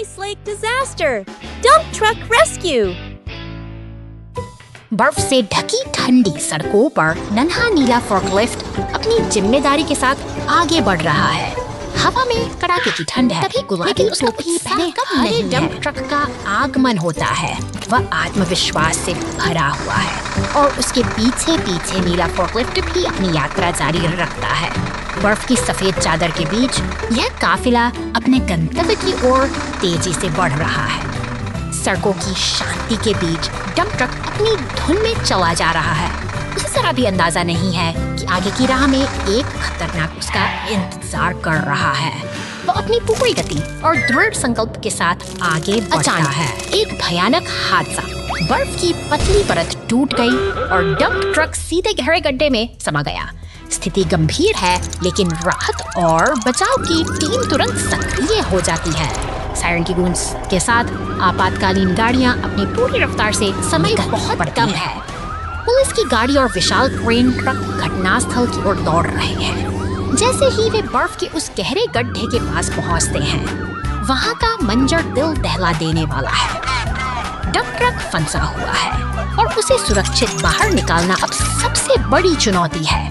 Ice Lake Disaster! Dump Truck Rescue! बर्फ से ढकी ठंडी सड़कों पर नन्हा नीला फोर्कलिफ्ट अपनी जिम्मेदारी के साथ आगे बढ़ रहा है। हवा में कड़ाके की ठंड है, तभी गुलाबी टोपी पहने हरे डंप ट्रक का आगमन होता है। वह आत्मविश्वास से भरा हुआ है और उसके पीछे पीछे नीला फोर्कलिफ्ट भी अपनी यात्रा जारी रखता है। बर्फ की सफेद चादर के बीच यह काफिला अपने गंतव्य की ओर तेजी से बढ़ रहा है। सड़कों की शांति के बीच डंप ट्रक अपनी धुन में चला जा रहा है। उसे जरा भी अंदाजा नहीं है कि आगे की राह में एक खतरनाक उसका इंतजार कर रहा है। वो अपनी पूरी गति और दृढ़ संकल्प के साथ आगे बढ़ता है। एक भयानक हादसा, बर्फ की पतली परत टूट गई और डंप ट्रक सीधे गहरे गड्ढे में समा गया। स्थिति गंभीर है, लेकिन राहत और बचाव की टीम तुरंत सक्रिय हो जाती है। सायरन की गूंज के साथ आपातकालीन गाड़ियां अपनी पूरी रफ्तार से समय बहुत कम है। पुलिस की गाड़ी और विशाल क्रेन ट्रक घटनास्थल की ओर दौड़ रहे हैं। जैसे ही वे बर्फ के उस गहरे गड्ढे के पास पहुंचते हैं, वहां का मंजर दिल दहला देने वाला है। डंप ट्रक फंसा हुआ है और उसे सुरक्षित बाहर निकालना अब सबसे बड़ी चुनौती है।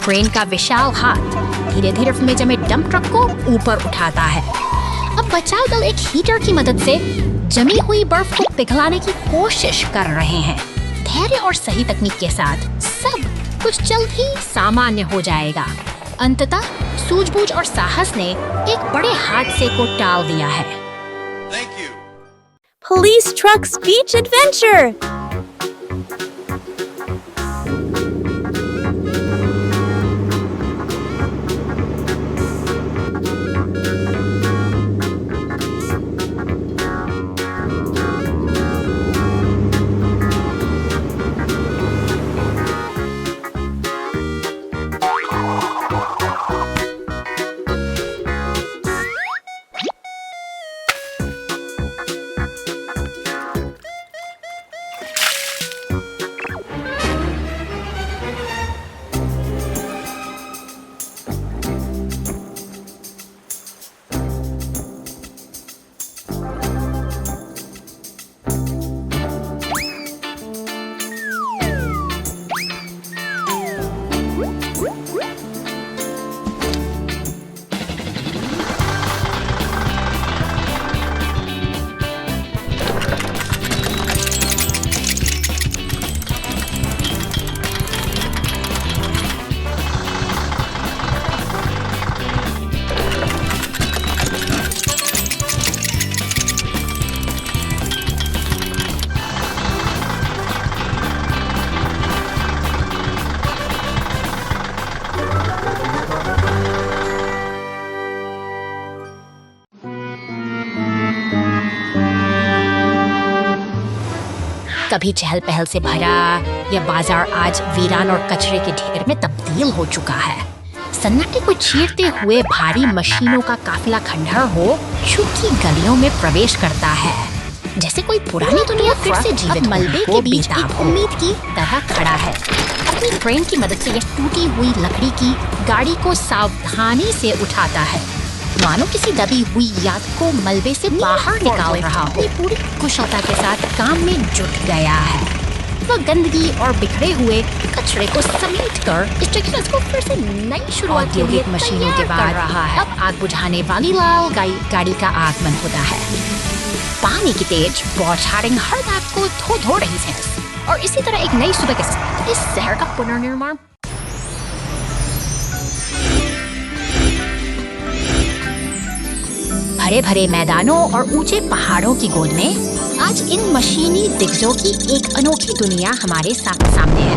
क्रेन का विशाल हाथ धीरे धीरे में जमे डंप ट्रक को ऊपर उठाता है। अब बचाव दल एक हीटर की मदद से जमी हुई बर्फ को पिघलाने की कोशिश कर रहे हैं। धैर्य और सही तकनीक के साथ सब कुछ जल्द ही सामान्य हो जाएगा। अंततः सूझबूझ और साहस ने एक बड़े हादसे को टाल दिया है। Thank you. Police Trucks Beach Adventure! कभी चहल पहल से भरा यह बाजार आज वीरान और कचरे के ढेर में तब्दील हो चुका है। सन्नाटे को चीरते हुए भारी मशीनों का काफिला खंडहर हो सूखी गलियों में प्रवेश करता है। जैसे कोई पुरानी दुनिया फिर से जीवित मलबे के बीच एक उम्मीद की तरह खड़ा है। अपनी क्रेन की मदद से यह टूटी हुई लकड़ी की गाड़ी को सावधानी से उठाता है, मानो किसी दबी हुई याद को मलबे से बाहर निकाल रहा हो। पूरी कुशलता के साथ काम में जुट गया है। वह गंदगी और बिखरे हुए कचरे को समेटकर इस जगह को फिर से नई शुरुआत के लिए मशीनों के बाद रहा है। अब आग बुझाने वाली लाल गाड़ी का आगमन होता है। पानी की तेज बौछारें हर दाग को धो रही है और इसी तरह एक नई सुबह के साथ इस शहर का पुनर्निर्माण हरे भरे मैदानों और ऊंचे पहाड़ों की गोद में आज इन मशीनी दिग्गजों की एक अनोखी दुनिया हमारे सामने है।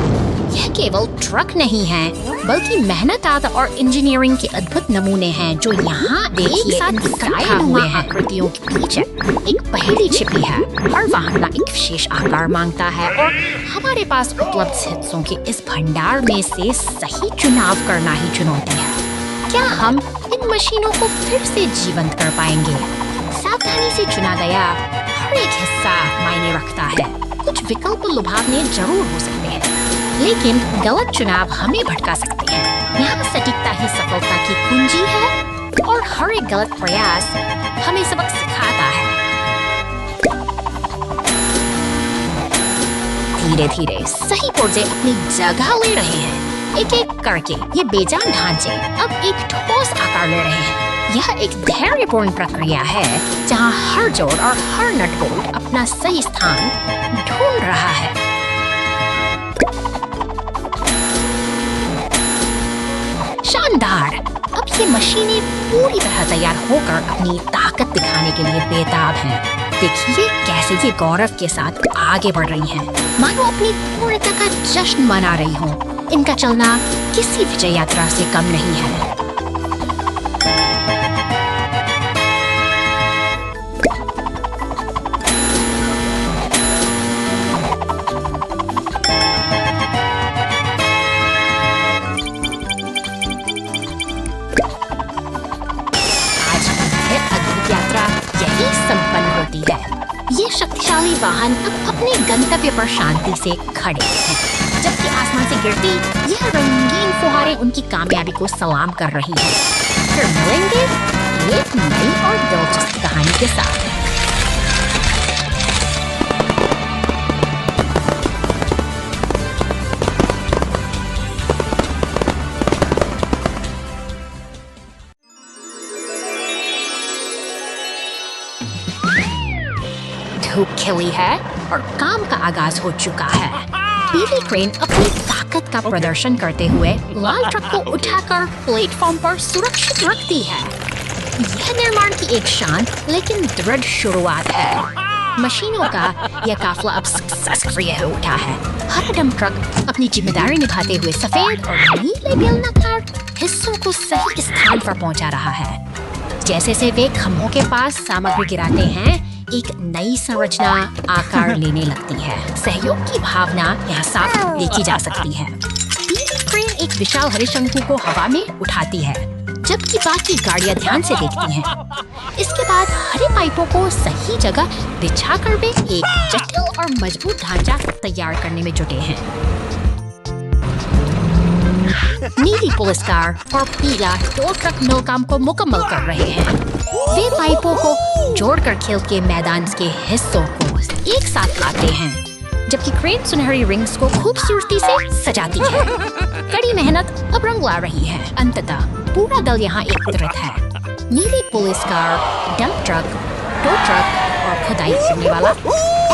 यह केवल ट्रक नहीं है, बल्कि मेहनत और इंजीनियरिंग के अद्भुत नमूने हैं जो यहाँ एक साथ इकट्ठा हुए हैं। आकृतियों के पीछे एक पहेली छिपी है। हर वाहन का एक विशेष आकार मांगता है और हमारे पास उपलब्ध हिस्सों के इस भंडार में से सही चुनाव करना ही चुनौती है। क्या हम इन मशीनों को फिर से जीवंत कर पाएंगे? सावधानी से चुना गया हर एक हिस्सा मायने रखता है। कुछ विकल्प लुभावने जरूर हो सकते हैं, लेकिन गलत चुनाव हमें भटका सकते हैं। यहाँ सटीकता ही सफलता की कुंजी है। और हर एक गलत प्रयास हमें सबक सिखाता है। धीरे धीरे सही पुर्जे अपनी जगह ले रहे हैं। एक एक करके ये बेजान ढांचे अब एक ठोस आकार ले रहे हैं। यह एक धैर्यपूर्ण प्रक्रिया है जहाँ हर जोड़ और हर नट बोल्ट अपना सही स्थान ढूंढ रहा है। शानदार! अब ये मशीनें पूरी तरह तैयार होकर अपनी ताकत दिखाने के लिए बेताब हैं। देखिए कैसे ये गौरव के साथ आगे बढ़ रही हैं, मानो अपनी पूर्णता का जश्न मना रही हों। इनका चलना किसी विजय यात्रा से कम नहीं है। यही संपन्न होती है। ये शक्तिशाली वाहन अब अपने गंतव्य पर शांति से खड़े हैं, जबकि आसमान से गिरती यह रंगीन फुहारें उनकी कामयाबी को सलाम कर रही हैं। फिर मिलेंगे एक नई और दिलचस्प कहानी के साथ। धूप खिली है और काम का आगाज हो चुका है। पीली क्रेन अपनी ताकत का प्रदर्शन करते हुए लाल ट्रक को उठाकर प्लेटफॉर्म पर सुरक्षित रखती है। यह निर्माण की एक शांत लेकिन दृढ़ शुरुआत है। मशीनों का यह काफिला अब सक्रिय हो उठा है। हर डंप ट्रक अपनी जिम्मेदारी निभाते हुए सफेद और नीले बेलनाकार हिस्सों को सही स्थान पर पहुंचा रहा है। जैसे से वे खम्भों के पास सामग्री गिराते हैं, एक नई संरचना आकार लेने लगती है। सहयोग की भावना यहाँ साफ देखी जा सकती है। पीली क्रेन एक विशाल हरे शंकु को हवा में उठाती है, जबकि बाकी गाड़ियाँ ध्यान से देखती हैं। इसके बाद हरे पाइपों को सही जगह बिछाकर वे एक जटिल और मजबूत ढांचा तैयार करने में जुटे हैं। नीली पुलिस कार और पीला टो ट्रक मिल काम को मुकम्मल कर रहे हैं। वे पाइपों को जोड़कर खेल के मैदान के हिस्सों को एक साथ लाते हैं, जबकि क्रेन सुनहरी रिंग्स को खूबसूरती से सजाती है। कड़ी मेहनत अब रंग ला रही है। अंततः पूरा दल यहाँ एकत्रित है। नीली police car, dump truck, tow truck और खुदाई करने वाला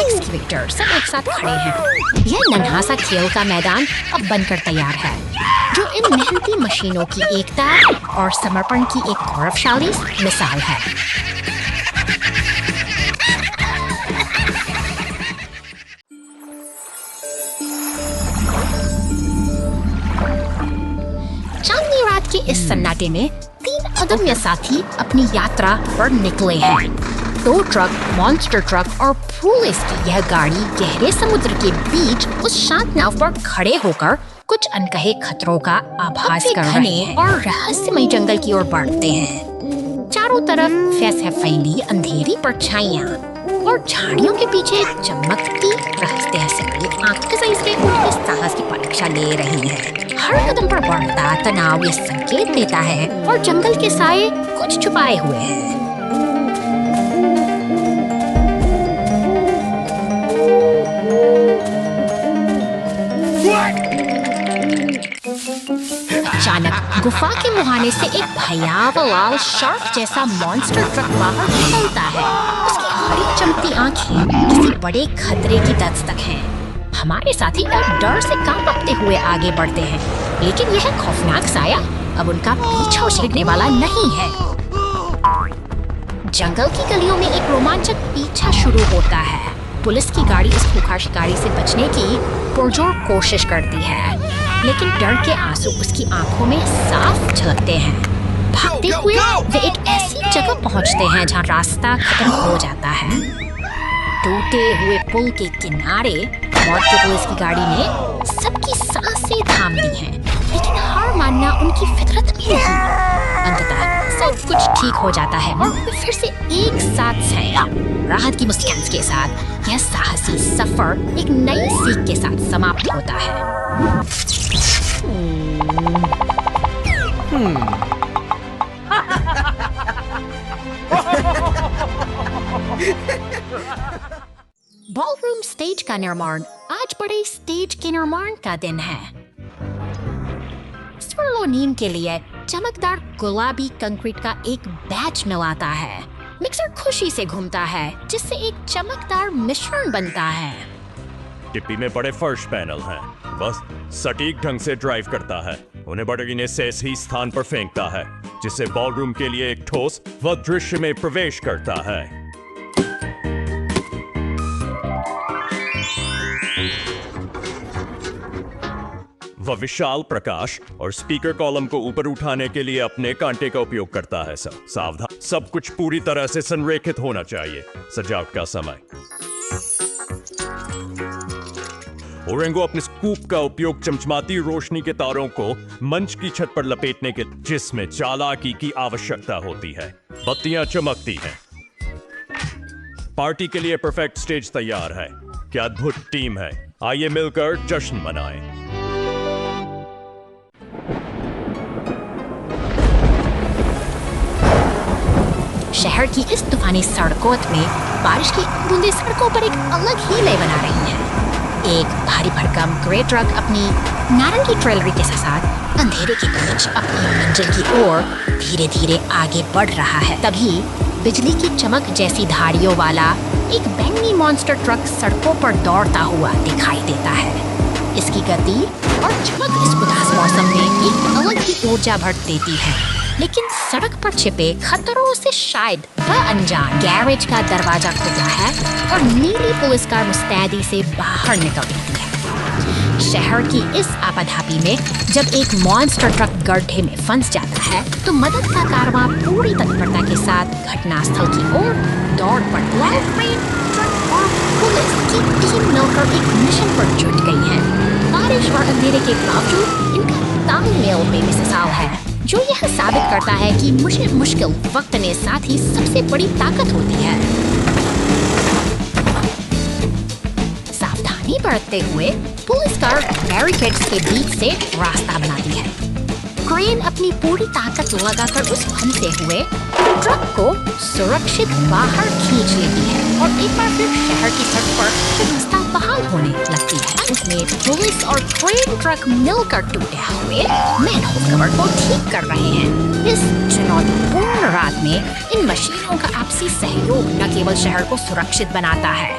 एक्सकेवेटर सब एक साथ खड़े हैं। यह नन्हा सा खेल का मैदान अब बनकर तैयार है, जो इन मेहनती मशीनों की एकता और समर्पण की एक गौरवशाली मिसाल है। चांदनी रात के इस सन्नाटे में 3 अदम्य साथी अपनी यात्रा पर निकले हैं। 2 ट्रक, मॉन्स्टर ट्रक और पुलिस की यह गाड़ी गहरे समुद्र के बीच उस शांत नाव पर खड़े होकर कुछ अनकहे खतरों का आभास कर रहे हैं और रहस्यमय जंगल की ओर बढ़ते हैं। चारों तरफ फैली अंधेरी परछाइयां और झाड़ियों के पीछे चमकती रहस्यमयी आंखें से उनके साहस की परीक्षा ले रही है। हर कदम पर बढ़ता तनाव ये संकेत देता है और जंगल के साए कुछ छुपाए हुए हैं। अचानक गुफा के मुहाने से एक भयावह लाल शार्क जैसा मॉन्स्टर ट्रक बाहर निकलता है। उसकी हरी चमकती आंखें किसी बड़े खतरे की दस्तक हैं। हमारे साथी अब डर से कांपते हुए आगे बढ़ते हैं, लेकिन यह खौफनाक साया अब उनका पीछा छेड़ने वाला नहीं है। जंगल की गलियों में एक रोमांचक पीछा शुरू होता है। पुलिस की गाड़ी इस खूंखार शिकारी से बचने की पुरजोर कोशिश करती है, लेकिन डर के आंसू उसकी आंखों में साफ झलकते हैं। भागते हुए वे एक ऐसी जगह पहुंचते हैं जहां रास्ता खत्म हो जाता है। टूटे हुए पुल के किनारे मौत की पुलिस की गाड़ी ने सबकी सांसें थाम दी हैं, लेकिन हार मानना उनकी फितरत में नहीं। अंततः सब कुछ ठीक हो जाता है और वे फिर से एक साथ हैं। राहत की मुस्कान के साथ यह साहसी सफर एक नई सीख के साथ समाप्त होता है। का निर्माण। आज बड़े स्टेज के निर्माण का दिन है। स्वर्लोनीन के लिए चमकदार गुलाबी कंक्रीट का एक बैच मिलाता है। मिक्सर खुशी से घूमता है जिससे एक चमकदार मिश्रण बनता है। टिप्पी में बड़े फर्श पैनल हैं। बस सटीक ढंग से ड्राइव करता है। उन्हें बड़गिने से सही स्थान पर फेंकता है जिससे बॉलरूम के लिए एक ठोस व दृश्य में प्रवेश करता है। वह विशाल प्रकाश और स्पीकर कॉलम को ऊपर उठाने के लिए अपने कांटे का उपयोग करता है। सावधान, सब कुछ पूरी तरह से संरेखित होना चाहिए। सजावट का समय। ओरेंगो अपने स्कूप का उपयोग चमचमाती रोशनी के तारों को मंच की छत पर लपेटने के जिसमें चालाकी की आवश्यकता होती है। बत्तियां चमकती हैं। पार्टी के लिए परफेक्ट स्टेज तैयार है। क्या अद्भुत टीम है। आइए मिलकर जश्न मनाएं। शहर की इस तूफानी सड़कों में बारिश की बूंदें सड़कों पर एक अलग ही लय बना रही हैं। एक भारी भरकम ग्रे ट्रक अपनी नारंगी ट्रेलरी के साथ अंधेरे के बीच अपनी मंजिल की ओर धीरे धीरे आगे बढ़ रहा है। तभी बिजली की चमक जैसी धारियों वाला एक बैंगनी मॉन्स्टर ट्रक सड़कों पर दौड़ता हुआ दिखाई देता है। इसकी गति और चमक इस उदास मौसम में एक अलग ही ऊर्जा भर देती है। लेकिन सड़क पर छिपे खतरों से शायद वह अनजान। गैरेज का दरवाजा खुला है और नीली पुलिस कार मुस्तैदी से बाहर निकल रही है। शहर की इस आपाधापी में जब एक मॉन्स्टर ट्रक गड्ढे में फंस जाता है तो मदद का कारवां पूरी तत्परता के साथ घटनास्थल की ओर दौड़ पड़ता है। ट्रक और पुलिस की टीम मिलकर एक मिशन पर जुट गई है। बारिश और अंधेरे के बावजूद इनका तालमेल बेमिसाल है, जो यह साबित करता है कि मुश्किल वक्त में साथ ही सबसे बड़ी ताकत होती है। सावधानी बरतते हुए पुलिस कार बैरिकेड्स के बीच से रास्ता बनाती है। क्रेन अपनी पूरी ताकत लगाकर उस फंसे हुए ट्रक को सुरक्षित बाहर खींच लेती है और एक बार फिर शहर की सड़क पर व्यवस्था बहाल होने लगती है। उसमें पुलिस और क्रेन ट्रक मिलकर टूटे हुए मैनहोल कवर को ठीक कर रहे हैं। इस चुनौतीपूर्ण रात में इन मशीनों का आपसी सहयोग न केवल शहर को सुरक्षित बनाता है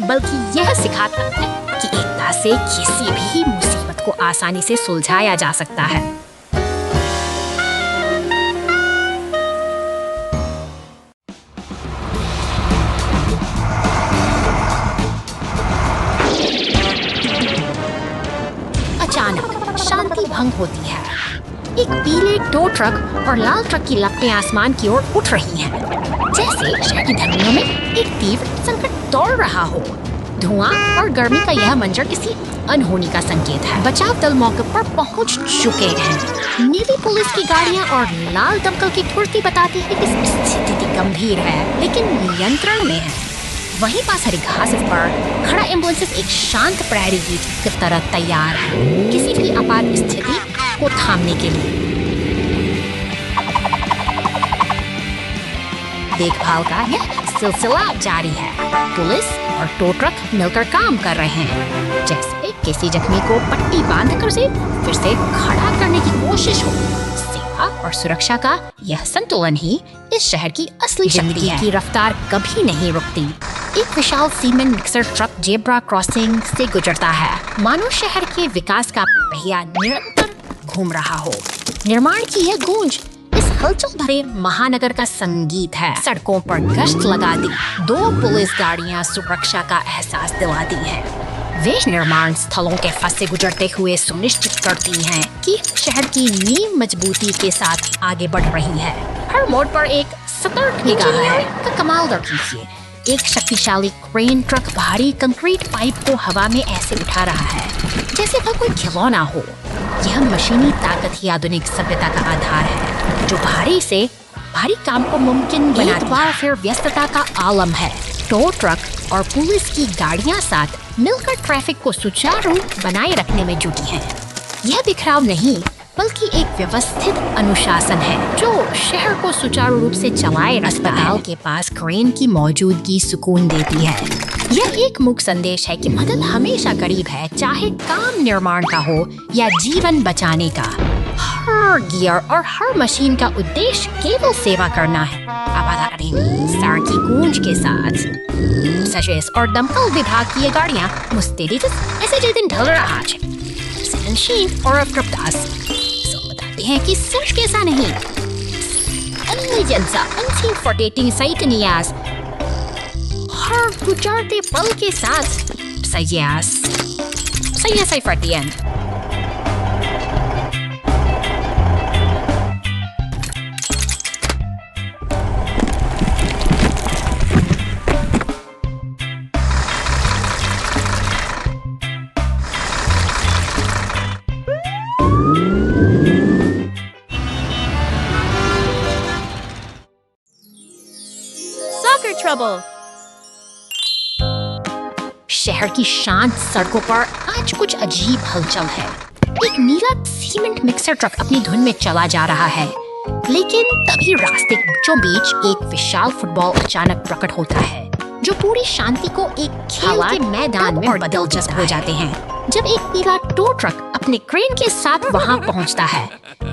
बल्कि यह सिखाता है कि एकता से किसी भी मुसीबत को आसानी से सुलझाया जा सकता है। अचानक शांति भंग होती है। एक पीले टो ट्रक और लाल ट्रक की लपटें आसमान की ओर उठ रही हैं, जैसे शहर की धमनियों में एक तीव्र संकट दौड़ रहा हो। धुआं और गर्मी का यह मंजर किसी अनहोनी का संकेत है। बचाव दल मौके पर पहुंच चुके हैं। नीली पुलिस की गाड़ियां और लाल दमकल की ठुड़की बताती है कि स्थिति गंभीर है लेकिन नियंत्रण में है। वहीं पास हरी घास पर खड़ा एम्बुलेंस एक शांत प्रहरी की तरह तैयार है किसी भी आपात स्थिति को थामने के लिए। देखभाल का यह सिलसिला जारी है। पुलिस और टो ट्रक मिलकर काम कर रहे हैं जैसे किसी जख्मी को पट्टी बांधकर उसे फिर से खड़ा करने की कोशिश हो। सेवा और सुरक्षा का यह संतुलन ही इस शहर की असली शक्ति है। की रफ्तार कभी नहीं रुकती। एक विशाल cement mixer truck zebra crossing से गुजरता है, मानो शहर के विकास का पहिया निरंतर घूम रहा हो। निर्माण की यह गूंज इस हलचल भरे महानगर का संगीत है। सड़कों पर गश्त लगाती दो पुलिस गाड़ियां सुरक्षा का एहसास दिलाती हैं। वे निर्माण स्थलों के फंसे गुजरते हुए सुनिश्चित करती हैं कि शहर की नींव मजबूती के साथ आगे बढ़ रही है। हर मोड़ पर एक सतर्क निगाह है का कमाल कीजिए। एक शक्तिशाली क्रेन ट्रक भारी कंक्रीट पाइप को हवा में ऐसे उठा रहा है जैसे वह कोई खिलौना हो। यह मशीनी ताकत ही आधुनिक सभ्यता का आधार है जो भारी से भारी काम को मुमकिन बनाती है। बार फिर व्यस्तता का आलम है। टो ट्रक और पुलिस की गाड़ियां साथ मिलकर ट्रैफिक को सुचारू बनाए रखने में जुटी हैं। यह बिखराव नहीं बल्कि एक व्यवस्थित अनुशासन है जो शहर को सुचारू रूप से चलाए। अस्पताल के पास क्रेन की मौजूदगी सुकून देती है। यह एक मूक संदेश है कि मदद हमेशा करीब है, चाहे काम निर्माण का हो या जीवन बचाने का। हर गियर और हर मशीन का उद्देश्य केवल सेवा करना है। आबादा करेंगे स्टार की गूंज के साथ। सचेस और दमकल विभाग की ये गाड़ियाँ मुस्तैदी ऐसे जो दिन ढल रहा है। संशीन और अप्रदास बताते हैं कि सच कैसा नहीं। Allegianza anti-fordating Satanias हर गुजरते पल के साथ Sayas I for the end. Soccer trouble. शहर की शांत सड़कों पर आज कुछ अजीब हलचल है। एक नीला सीमेंट मिक्सर ट्रक अपनी धुन में चला जा रहा है, लेकिन तभी रास्ते बीचों बीच एक विशाल फुटबॉल अचानक प्रकट होता है, जो पूरी शांति को एक खेल के मैदान में बदल हो जाते हैं। जब एक पीला टो ट्रक अपने क्रेन के साथ वहां पहुंचता है,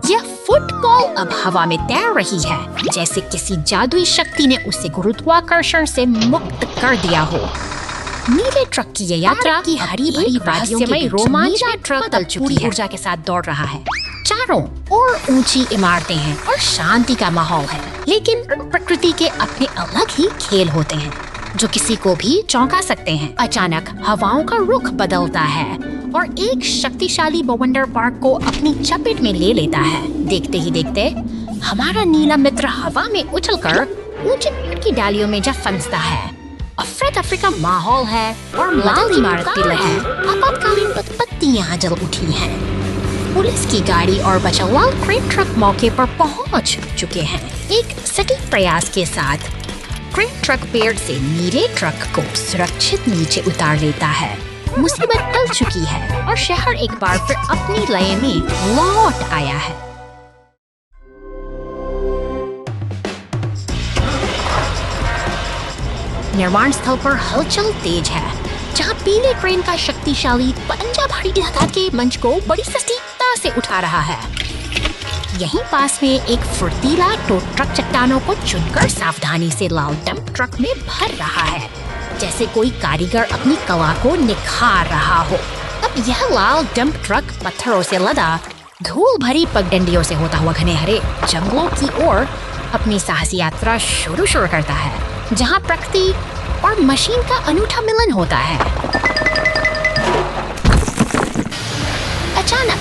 यह फुटबॉल अब हवा में तैर रही है, जैसे किसी जादुई शक्ति ने उसे गुरुत्वाकर्षण से मुक्त कर दिया हो। नीले ट्रक की यह यात्रा की हरी भरी रहस्यमय रोमांच ट्रक तल पूरी ऊर्जा के साथ दौड़ रहा है। चारों ओर ऊंची इमारतें हैं और शांति का माहौल है, लेकिन प्रकृति के अपने अलग ही खेल होते हैं जो किसी को भी चौंका सकते हैं। अचानक हवाओं का रुख बदलता है और एक शक्तिशाली बवंडर पार्क को अपनी चपेट में ले लेता है। देखते ही देखते हमारा नीला मित्र हवा में उछलकर ऊंचे पेड़ की डालियों में जा फंसता है। अफरा तफरी का माहौल है और लाल इमारत की लहर आपातकालीन पत्तियां जल उठी हैं। पुलिस की गाड़ी और बचाव क्रेन ट्रक मौके पर पहुंच चुके हैं। एक सटीक प्रयास के साथ क्रेन ट्रक पेड़ से नीले ट्रक को सुरक्षित नीचे उतार लेता है। मुसीबत टल चुकी है और शहर एक बार फिर अपनी लय में लौट आया है। निर्माण स्थल पर हलचल तेज है, जहां पीले क्रेन का शक्तिशाली पंजा भारी धागा के मंच को बड़ी सटीकता से उठा रहा है। यहीं पास में एक फुर्तीला टो ट्रक चट्टानों को चुनकर सावधानी से लाल डंप ट्रक में भर रहा है, जैसे कोई कारीगर अपनी कला को निखार रहा हो। अब यह लाल डंप ट्रक पत्थरों से लदा धूल भरी पगडंडियों से होता हुआ घने हरे जंगलों की ओर अपनी साहसी यात्रा शुरू करता है, जहां प्रकृति और मशीन का अनूठा मिलन होता है। अचानक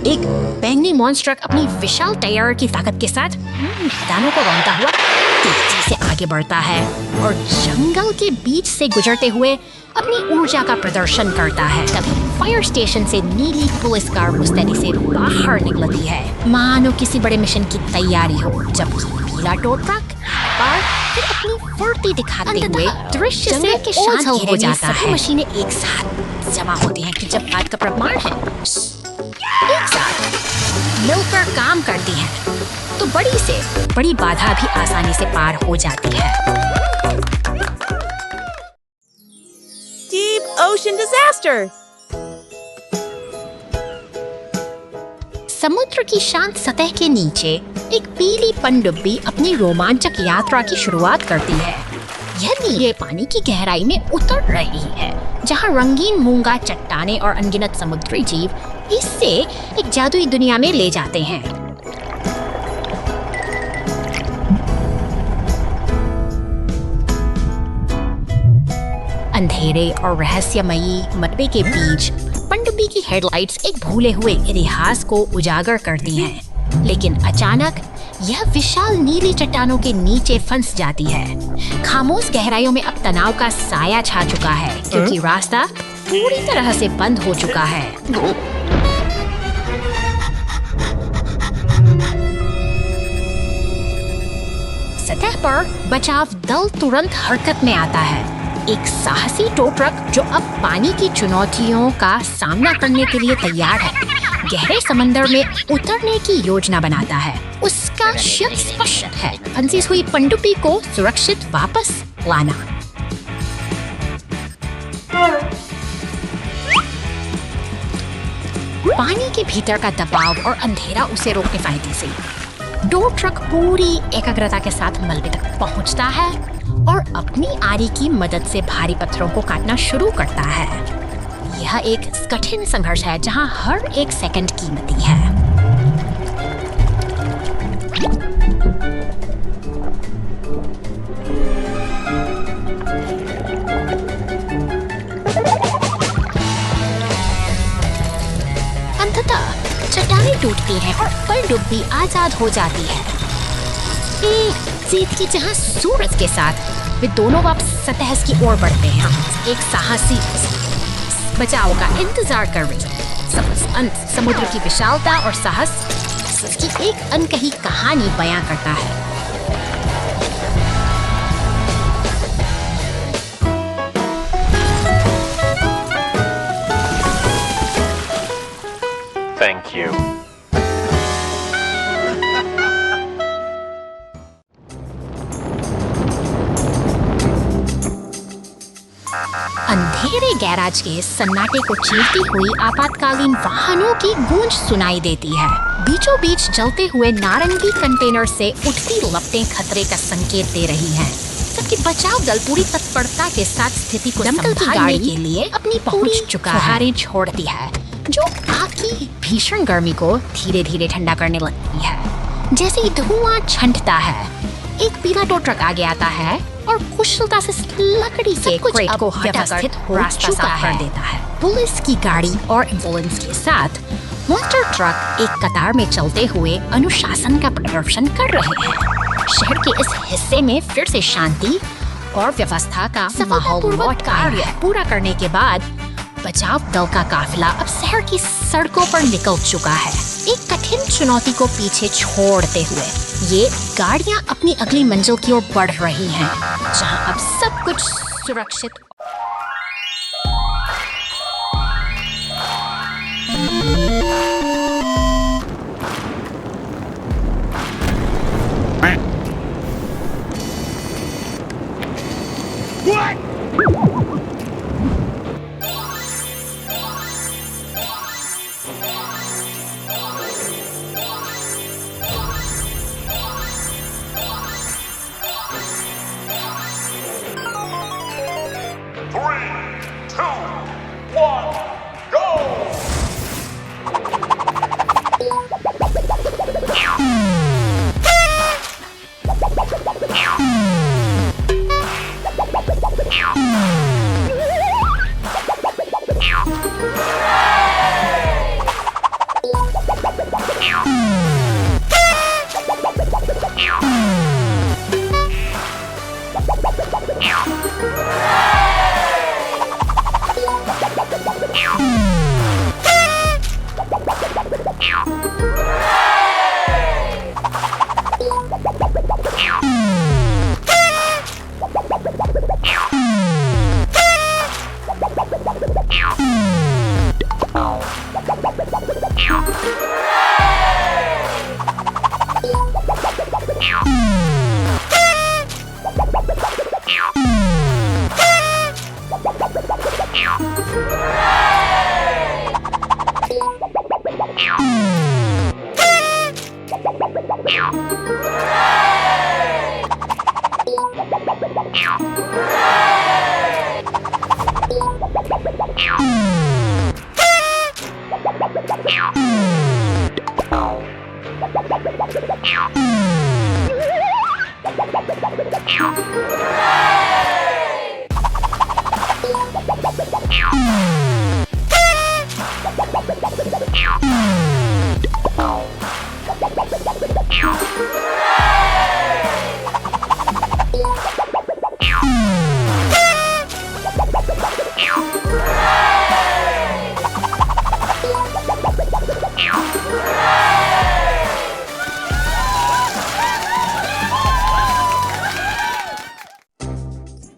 एक बैंगनी मॉन्स्टर ट्रक अपनी विशाल टायर की ताकत के साथ मैदानों को रौंदता हुआ तेजी से आगे बढ़ता है और जंगल के बीच से गुजरते हुए अपनी ऊर्जा का प्रदर्शन करता है। तभी फायर स्टेशन से नीली पुलिस कार मुस्तैदी से बाहर निकलती है, मानो किसी बड़े मिशन की तैयारी हो। जबकि पीला टो ट्रक फिर अपनी फुर्ती दिखाते हुए दृश्य से के शांत हो जाता है। मशीनें एक साथ जमा होती हैं कि जब बात का प्रमाण है एक साथ मिलकर काम करती हैं, तो बड़ी से बड़ी बाधा भी आसानी से पार हो जाती है। Deep ocean disaster. समुद्र की शांत सतह के नीचे एक पीली पनडुब्बी अपनी रोमांचक यात्रा की शुरुआत करती है। यह नीले पानी की गहराई में उतर रही है, जहां रंगीन मूंगा, चट्टानें और अनगिनत समुद्री जीव इससे एक जादुई दुनिया में ले जाते हैं। अंधेरे और रहस्यमयी मलबे के बीच पनडुब्बी की हेडलाइट्स एक भूले हुए इतिहास को उजागर करती हैं, लेकिन अचानक यह विशाल नीली चट्टानों के नीचे फंस जाती है। खामोश गहराइयों में अब तनाव का साया छा चुका है, क्योंकि रास्ता पूरी तरह से बंद हो चुका है। सतह पर बचाव दल तुरंत हरकत में आता है। एक साहसी टो ट्रक जो अब पानी की चुनौतियों का सामना करने के लिए तैयार है, गहरे समंदर में उतरने की योजना बनाता है। उसका लक्ष्य स्पष्ट है, फंसी हुई पनडुब्बी को सुरक्षित वापस लाना। पानी के भीतर का दबाव और अंधेरा उसे रोकने फायदे से डो ट्रक पूरी एकाग्रता के साथ मलबे तक पहुंचता है और अपनी आरी की मदद से भारी पत्थरों को काटना शुरू करता है। यह एक कठिन संघर्ष है जहां हर एक सेकंड कीमती है। अंततः चट्टानें टूटती हैं और पनडुब्बी आजाद हो जाती है। एक जीत की जहां सूरज के साथ वे दोनों वापस सतह की ओर बढ़ते हैं, एक साहसी बचाव का इंतजार कर रही। समुद्र की विशालता और साहस उसकी एक अनकही कहानी बयां करता है। Thank you. अंधेरे गैराज के सन्नाटे को चीरती हुई आपातकालीन वाहनों की गूंज सुनाई देती है। बीचों बीच जलते हुए नारंगी कंटेनर से उठती लपटें खतरे का संकेत दे रही हैं, जबकि बचाव दल पूरी तत्परता के साथ स्थिति को संभालने के लिए अपनी पहुंच चुका है छोड़ती है, जो आग की भीषण गर्मी को धीरे धीरे ठंडा करने लगती है। जैसे ही धुआं छंटता है, एक पीला टो ट्रक आगे आता है और कुशलता से लकड़ी के क्रेट को व्यवस्थित रास्ता साफ कर देता है। पुलिस की गाड़ी और एम्बुलेंस के साथ मॉन्स्टर ट्रक एक कतार में चलते हुए अनुशासन का प्रदर्शन कर रहे हैं। शहर के इस हिस्से में फिर से शांति और व्यवस्था का माहौल लौट कार्य पूरा करने के बाद बचाव दल का काफिला अब शहर की सड़कों पर निकल चुका है, एक कठिन चुनौती को पीछे छोड़ते हुए। ये गाड़ियां अपनी अगली मंजिल की ओर बढ़ रही हैं, जहां अब सब कुछ सुरक्षित।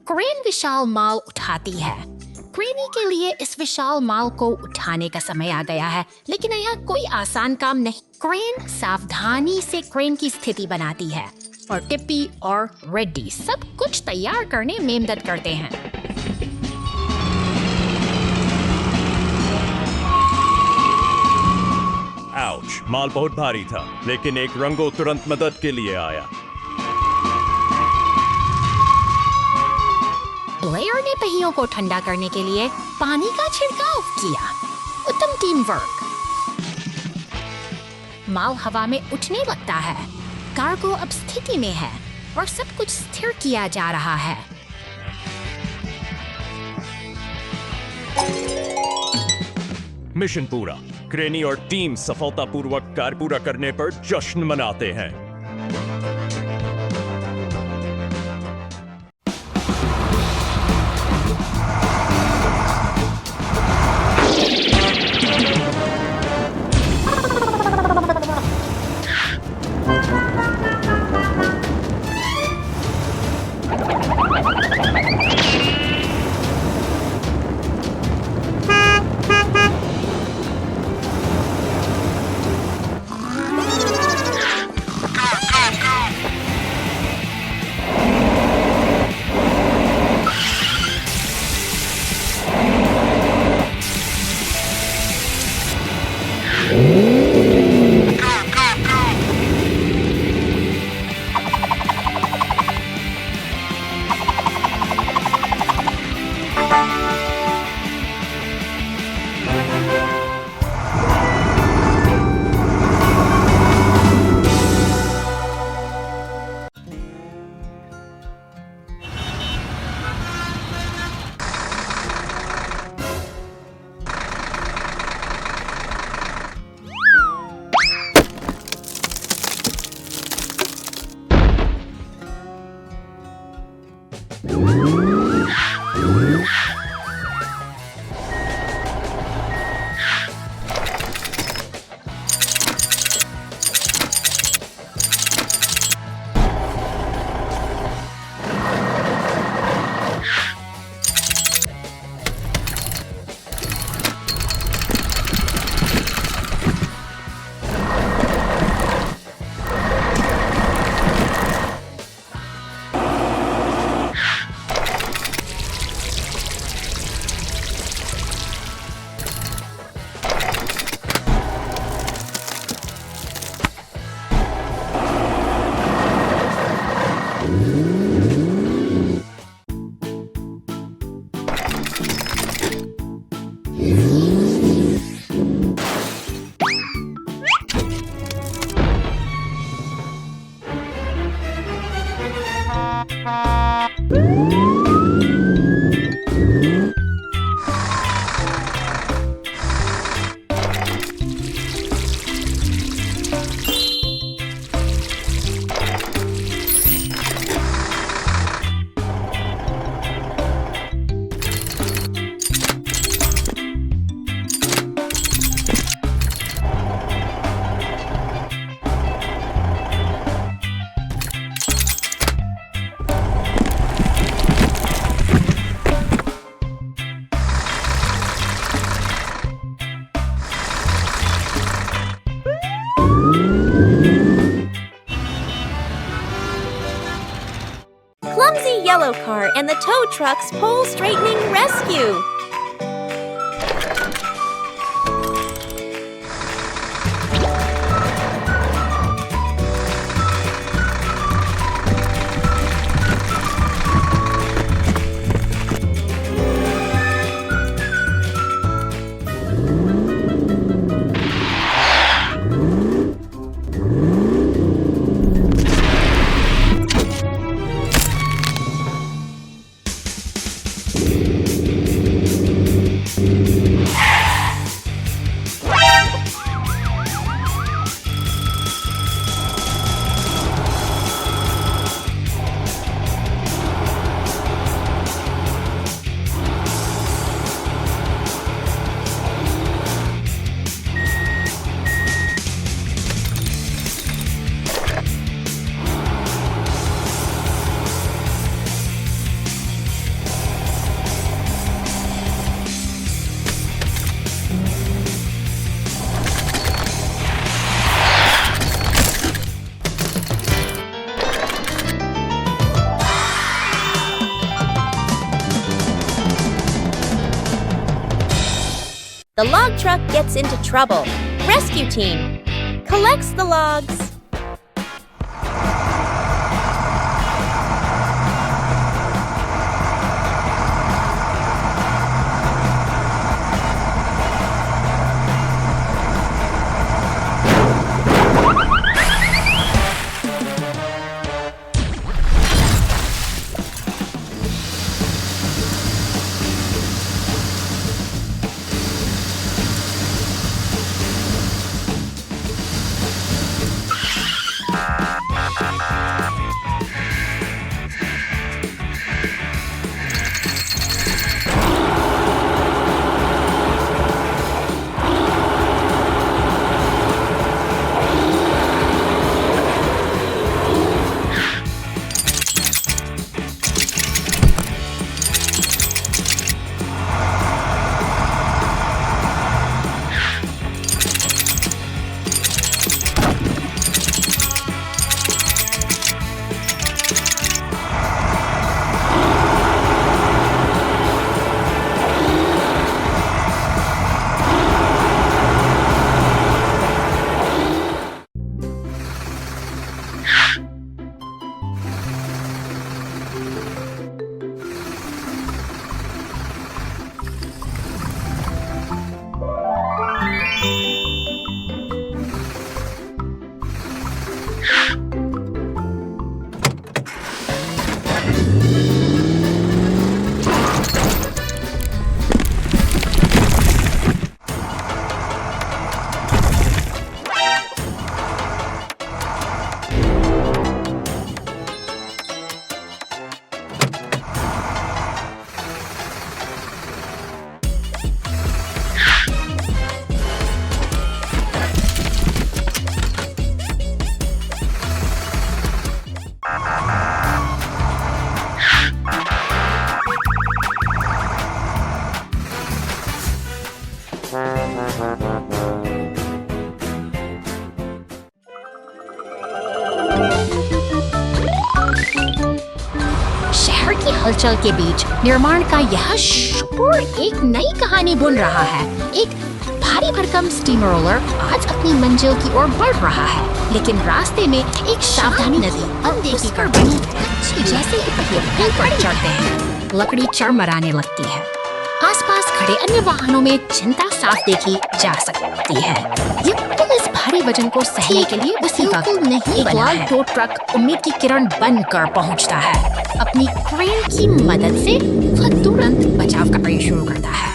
क्रेन विशाल माल उठाती है। क्रेनी के लिए इस विशाल माल को उठाने का समय आ गया है, लेकिन यह कोई आसान काम नहीं। क्रेन सावधानी से क्रेन की स्थिति बनाती है और टिप्पी और रेड्डी सब कुछ तैयार करने में मदद करते हैं। आउच, माल बहुत भारी था, लेकिन एक रंगो तुरंत मदद के लिए आया। ब्लेयर ने पहियों को ठंडा करने के लिए पानी का छिड़काव किया। उत्तम टीम वर्क। माल हवा में उठने लगता है। कार्गो अब स्थिति में है और सब कुछ स्थिर किया जा रहा है। मिशन पूरा। क्रेनी और टीम सफलतापूर्वक कार्य पूरा करने पर जश्न मनाते हैं। Clumsy yellow car and the tow truck's pole straightening rescue. The log truck gets into trouble. Rescue team, collects the logs. शहर की हलचल के बीच निर्माण का यह शोर एक नई कहानी बुन रहा है। एक भारी भरकम स्टीम रोलर आज अपनी मंजिल की ओर बढ़ रहा है, लेकिन रास्ते में एक सावधानी नदी अनदेखी कर बनी कच्ची जैसे ही पहिए पुल पर चढ़ते हैं, लकड़ी चरमराने लगती है। आसपास खड़े अन्य वाहनों में चिंता साफ देखी जा सकती है। ये पुल इस भारी वजन को सहने के लिए उसी वक्त नहीं एक लाल टो ट्रक उम्मीद की किरण बनकर पहुंचता है। अपनी क्रेन की मदद से वह तुरंत बचाव का प्रयास शुरू करता है।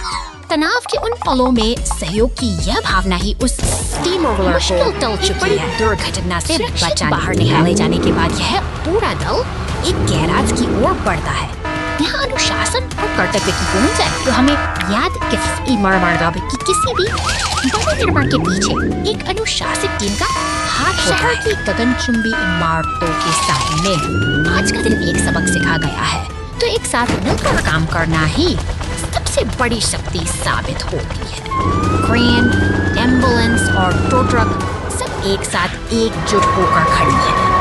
तनाव के उन पलों में सहयोग की यह भावना ही उस स्टीम रोलर को टल चुकी है। दुर्घटना से बचा बाहर निकाले जाने के बाद यह पूरा दल एक गैराज की ओर बढ़ता है। यहाँ अनुशासन और कर्तव्य की गूंज है, तो हमें याद किसी मरमरगा कि किसी भी बड़े निर्माण के पीछे एक अनुशासित टीम का हाथ शहर की गगनचुंबी इमारतों के सामने आज का दिन एक सबक सिखा गया है, तो एक साथ मिलकर काम करना ही सबसे बड़ी शक्ति साबित होती है। क्रेन, एम्बुलेंस और टो ट्रक सब एक साथ एकजुट होकर खड़ी है।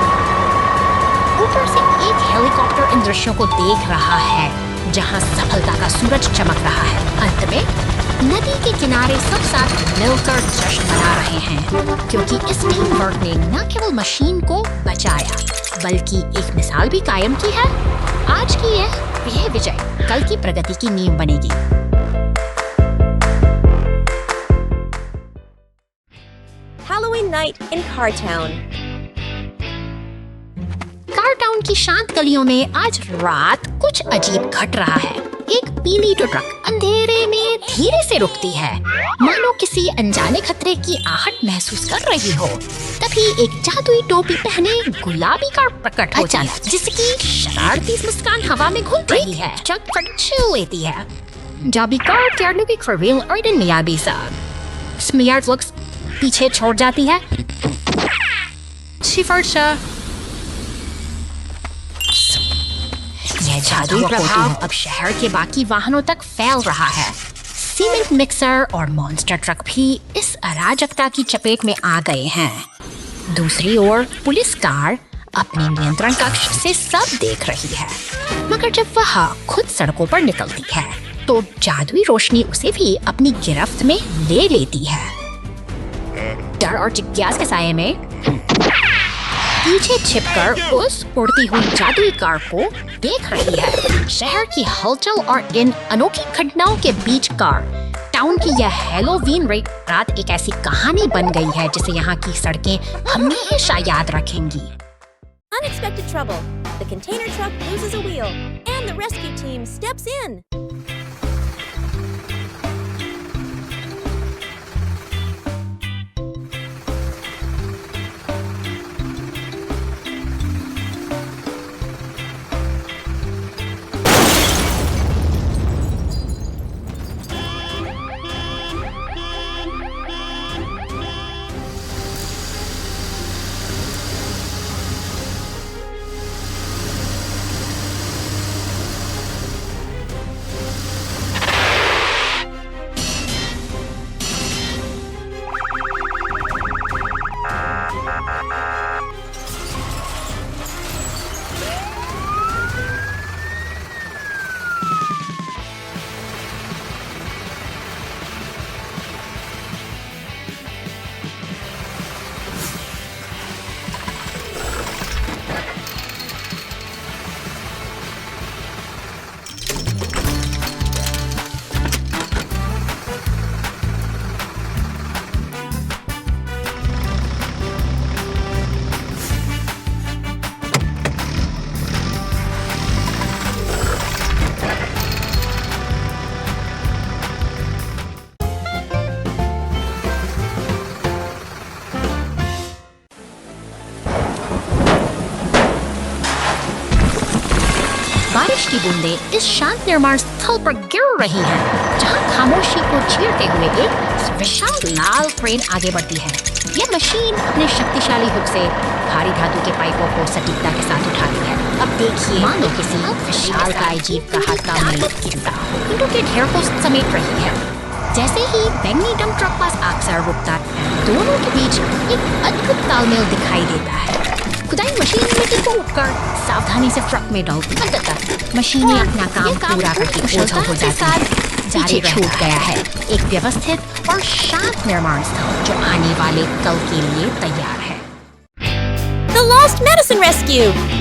ऊपर से एक हेलीकॉप्टर इन दृश्यों को देख रहा है, जहां सफलता का सूरज चमक रहा है। अंत में नदी के किनारे सब साथ मिलकर जश्न मना रहे हैं, क्योंकि इस टीम वर्क ने न केवल मशीन को बचाया, बल्कि एक मिसाल भी कायम की है। आज की यह विजय कल की प्रगति की नींव बनेगी। Halloween night in Cartown. कारटाउन की शांत गलियों में आज रात कुछ अजीब घट रहा है। एक पीली टो ट्रक अंधेरे में धीरे से रुकती है, मानो किसी अनजाने खतरे की आहट महसूस कर रही हो। तभी एक जादुई टोपी पहने गुलाबी कार प्रकट होती है, जिसकी शरारती मुस्कान हवा में घूम रही है। चटपट छिल लेती है। जाबी कार त्यारने की खरवेल और नियाबी सा स्मियार्ड लुक्स पीछे छोड़ जाती है। शिफर्शा यह जादुई प्रभाव अब शहर के बाकी वाहनों तक फैल रहा है। सीमेंट मिक्सर और मॉन्स्टर ट्रक भी इस अराजकता की चपेट में आ गए हैं। दूसरी ओर पुलिस कार अपने नियंत्रण कक्ष से सब देख रही है, मगर जब वह खुद सड़कों पर निकलती है तो जादुई रोशनी उसे भी अपनी गिरफ्त में ले लेती है। डर और जिज्ञासा के साये में पीछे छिपकर उस उड़ती हुई जादुई कार को देख रही है। शहर की हलचल और इन अनोखी घटनाओं के बीच कार टाउन की यह हैलोवीन रात एक ऐसी कहानी बन गई है जिसे यहाँ की सड़कें हमेशा याद रखेंगी। Unexpected trouble. The container truck loses a wheel, and the rescue team steps in. बारिश की बूंदें इस शांत निर्माण स्थल पर गिर रही हैं, जहां खामोशी को चीरते हुए एक विशाल लाल क्रेन आगे बढ़ती है। यह मशीन अपने शक्तिशाली हुक से भारी धातु के पाइपों को सटीकता के साथ उठाती है। अब देखिए, मानो किसी विशाल काय जीव का हाथ काम में जुटा ईंटों के ढेर को समेट रही है। जैसे ही बैंगनी डंप ट्रक पास अक्सर रुकता है, दोनों के बीच एक अद्भुत तालमेल दिखाई देता है। खुदाई मशीन मिट्टी को उठकर सावधानी से ट्रक में डालती है। मशीनें अपना काम पूरा करके ओझल हो जाती है। जारी छूट गया है एक व्यवस्थित और शांत निर्माण स्थल जो आने वाले कल के लिए तैयार है। The Lost Medicine Rescue!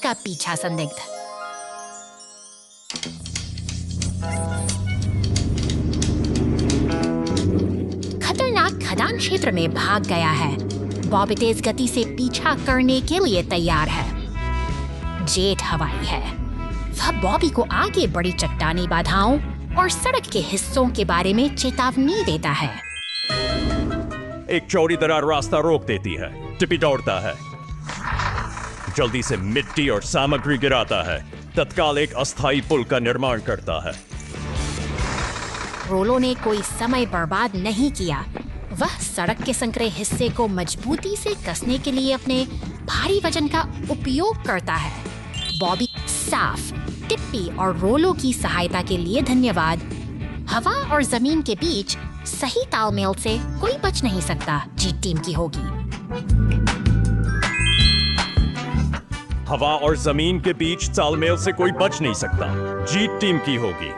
का पीछा संदिग्ध। खतरनाक खदान क्षेत्र में भाग गया है। बॉबी तेज गति से पीछा करने के लिए तैयार है। जेट हवाई है। वह बॉबी को आगे बड़ी चट्टानी बाधाओं और सड़क के हिस्सों के बारे में चेतावनी देता है। एक चौड़ी दरार रास्ता रोक देती है। टिप्पी दौड़ता है, जल्दी से मिट्टी और सामग्री गिराता है, तत्काल एक अस्थायी पुल का निर्माण करता है। रोलो ने कोई समय बर्बाद नहीं किया। वह सड़क के संकरे हिस्से को मजबूती से कसने के लिए अपने भारी वजन का उपयोग करता है। बॉबी साफ, टिप्पी और रोलो की सहायता के लिए धन्यवाद। हवा और जमीन के बीच सही तालमेल से कोई बच नहीं सकता। जीत टीम की होगी। हवा और जमीन के बीच तालमेल से कोई बच नहीं सकता। जीत टीम की होगी।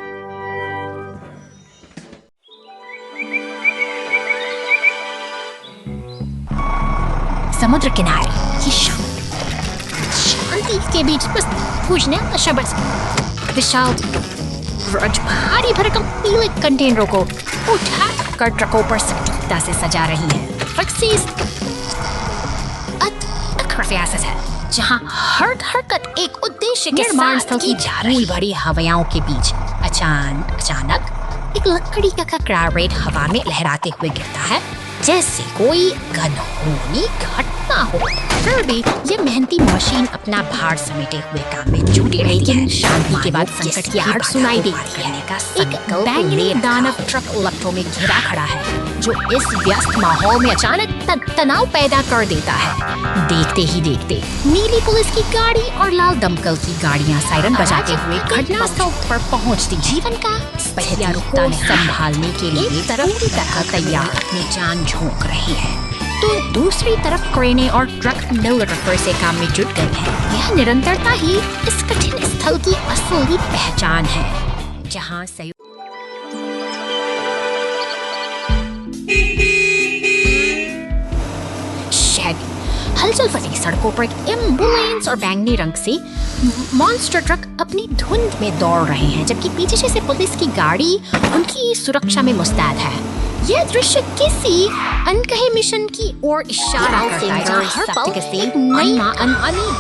समुद्र किनारे की शांति के बीच बस पूछने शब्द विशाल भारी भरकम पीले कंटेनरों को उठा कर ट्रकों पर सटीकता से सजा रही है। प्रयास है जहां हर हरकत एक उद्देश्य के निर्माण स्थल की धूल भरी हवाओं के बीच अचानक एक लकड़ी का ककड़ा रेत हवा में लहराते हुए गिरता है, जैसे कोई अनहोनी घटना हो। फिर भी ये मेहनती मशीन अपना भार समेटे हुए काम में जुटी रही है। शांति के बाद संकट की आहट सुनाई देती है। एक बैंगनी दानव ट्रक लपटों में घिरा खड़ा है, जो इस व्यस्त माहौल में अचानक तनाव पैदा कर देता है। देखते ही देखते नीली पुलिस की गाड़ी और लाल दमकल की गाड़ियां सायरन बजाते हुए घटनास्थल पर पहुंचती। जीवन का स्थिति को संभालने के लिए पूरी तरह तैयार अपनी जान झोंक रही है, तो दूसरी तरफ क्रेने और ट्रक मिल रफर से काम में जुट गए हैं। यह निरंतरता ही इस कठिन स्थल की असली पहचान है, जहां हलचल फटी सड़कों पर एक एम्बुलेंस और बैंगनी रंग से मॉन्स्टर ट्रक अपनी धुंध में दौड़ रहे हैं, जबकि पीछे से पुलिस की गाड़ी उनकी सुरक्षा में मुस्तैद है। यह दृश्य किसी अनकहे मिशन की ओर इशारा करता है, जहां हर पल एक नई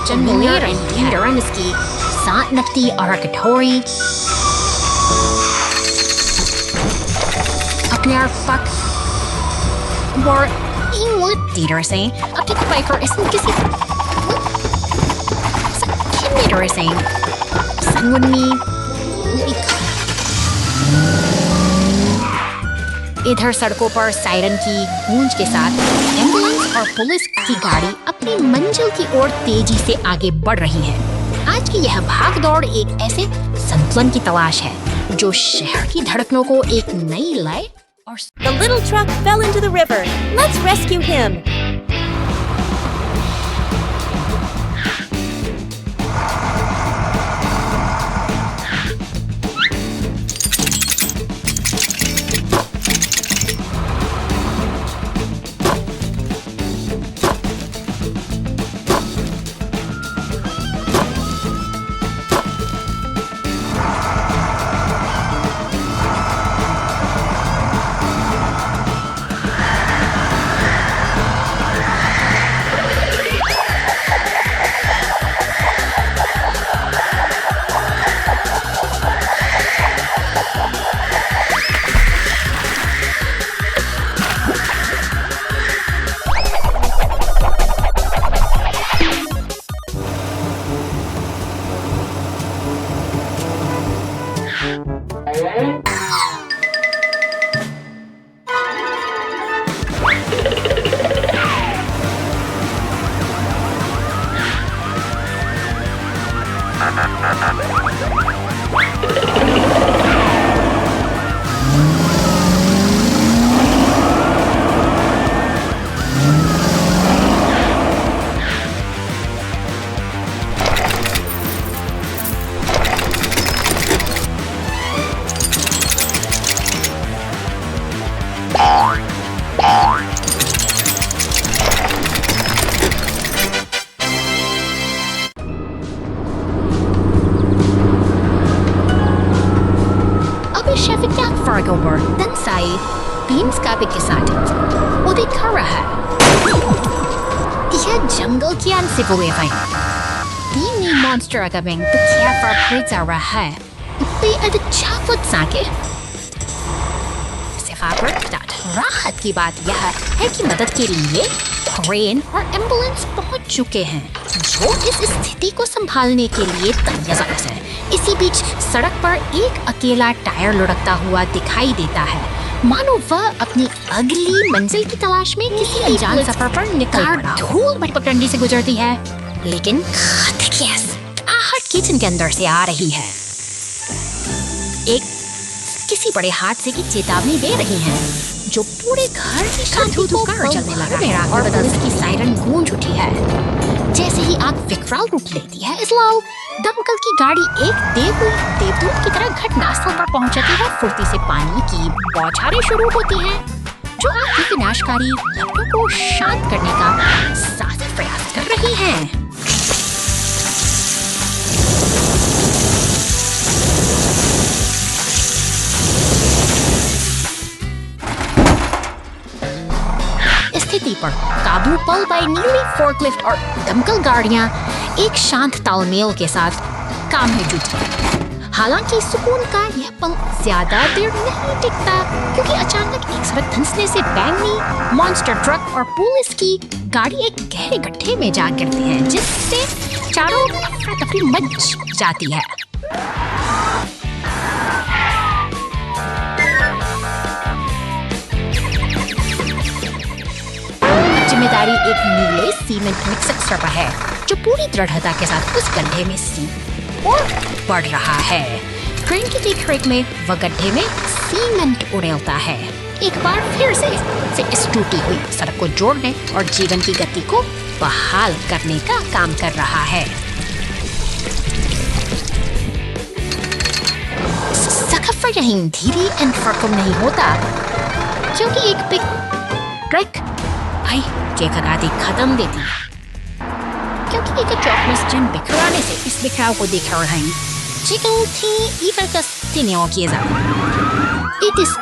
जन्म ले रही है। इसकी सात नफ्ती और कठोरी अपने अर्पक और Leader saying, up to the biker isn't kissing. Leader saying, someone me. इधर सड़कों पर सायरन की गूंज के साथ एम्बुलेंस और पुलिस की गाड़ी अपनी मंजिल की ओर तेजी से आगे बढ़ रही है। आज की यह भागदौड़ एक ऐसे संतुलन की तलाश है जो शहर की धड़कनों को एक नई लय। The little truck fell into the river. Let's rescue him. वो दिखा रहा है। यह जंगल की ansibuleven. Ini monster agawing bekämpar Prizarahe. Ito'y adachapot sake. खबरदार राहत की बात यह है कि मदद के लिए क्रेन और एम्बुलेंस पहुंच चुके हैं जो इस स्थिति को संभालने के लिए तैयार है। इसी बीच सड़क पर एक अकेला टायर लुढ़कता हुआ दिखाई देता है, मानो वह अपनी अगली मंजिल की तलाश में किसी अनजान सफर पर निकल पड़ा। धूल भरी पगडंडी से गुजरती है, लेकिन आहट किचन के अंदर से आ रही है। एक किसी बड़े हादसे की चेतावनी दे रही है जो पूरे घर की शांति को चलने लगा है और पुलिस की सायरन गूंज उठी है। जैसे ही आग विकराल रूप लेती है, इसलाउ दमकल की गाड़ी एक देवदूत की तरह घटनास्थल पर पहुंच जाती है। फुर्ती से पानी की बौछारें शुरू होती हैं जो आग की विनाशकारी लपटों को शांत करने का सार्थक प्रयास कर रही हैं। स्थिति पर काबू पल पाई नीली फोर्कलिफ्ट और दमकल गाड़ियां एक शांत तालमेल के साथ काम में जुटी। हालांकि सुकून का यह पल ज्यादा देर नहीं टिकता, क्योंकि अचानक एक सड़क धंसने से बैंगनी मॉन्स्टर ट्रक और पुलिस की गाड़ी एक गहरे गड्ढे में जा गिरती है, जिससे चारों अफरा तफरी मच जाती है। जिम्मेदारी एक नीले सीमेंट मिक्सर पर है जो पूरी दृढ़ता के साथ उस गड्ढे में और बढ़ रहा है। क्रेन की देखरेख में वह गड्ढे में सीमेंट उड़ेलता है, एक बार फिर से इस टूटी हुई सड़क को जोड़ने और जीवन की गति को बहाल करने का काम कर रहा है। सफर यहीं धीरे एंड फरकम नहीं होता, क्योंकि एक बिग ब्रेक भाई जेकराती खत्म देती है, क्योंकि एक चौकमस जन बिखराने से इस बिखराव को देख रहे हैं। चिकन थी इफरकस तिनियों की जा। It is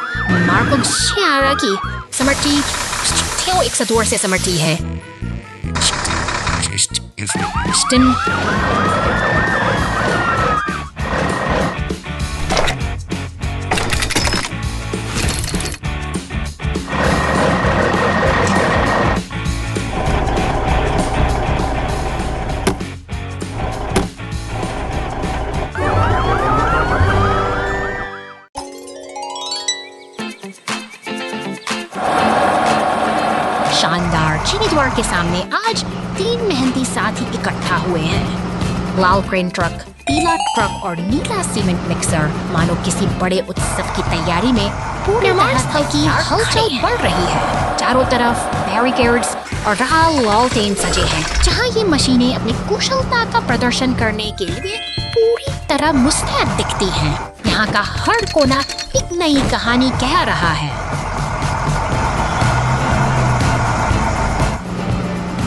मार्को शियारा की समर्थी थियो एक सदूर से समर्थी है। स्टिन शानदार चीनी द्वार के सामने आज 3 मेहनती साथी इकट्ठा हुए हैं। लाल क्रेन ट्रक, पीला ट्रक और नीला सीमेंट मिक्सर मानो किसी बड़े उत्सव की तैयारी में पूरे स्थल की हलचल बढ़ रही है। चारों तरफ बैरिकेड्स और लालटेन सजे हैं, जहां ये मशीनें अपनी कुशलता का प्रदर्शन करने के लिए पूरी तरह मुस्तैद दिखती हैं। यहाँ का हर कोना एक नई कहानी कह रहा है।